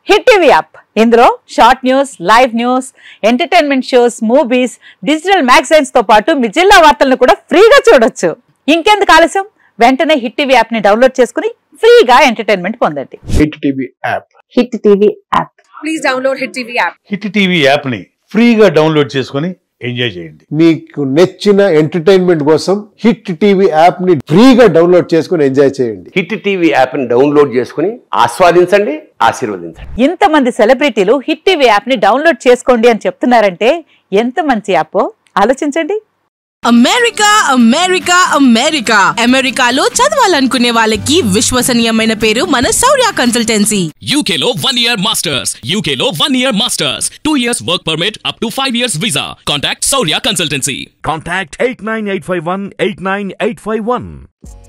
Hit TV app ఇందులో short news, live news, entertainment shows, movies, digital magazines తో పాటు మీ జిల్లా వార్తలను కూడా ఫ్రీగా చూడొచ్చు. ఇంకెందుకు ఆలస్యం, వెంటనే హిట్ టీవీ యాప్ ని డౌన్లోడ్ చేసుకుని ఫ్రీగా ఎంటర్టైన్మెంట్ పొందండి. Hit TV app. Hit TV app. Please download hit TV app. Hit TV app ని ఫ్రీగా డౌన్లోడ్ చేసుకుని ఎంజాయ్ చేయండి. మీకు నచ్చిన ఎంటర్టైన్మెంట్ కోసం హిట్ టీవీ యాప్ ని ఫ్రీగా డౌన్లోడ్ చేసుకుని ఎంజాయ్ చేయండి. హిట్ టీవీ యాప్ ని డౌన్లోడ్ చేసుకుని ఆస్వాదించండి, ఆశీర్వదించండి. ఇంతమంది సెలబ్రిటీలు హిట్ టీవీ యాప్ ని డౌన్లోడ్ చేసుకోండి అని చెప్తున్నారంటే ఎంత మంచి యాప్ ఆలోచించండి. అమెరికా అమెరికా అమెరికా అమెరికాలో చదవాలనుకునే వాళ్ళకి విశ్వసనీయమైన పేరు మన శౌర్య కన్సల్టెన్సీ. UK లో 1 year masters, UK లో 1 year masters, 2 years work permit up to 5 years visa. Contact Shaurya Consultancy. Contact 89851 89851.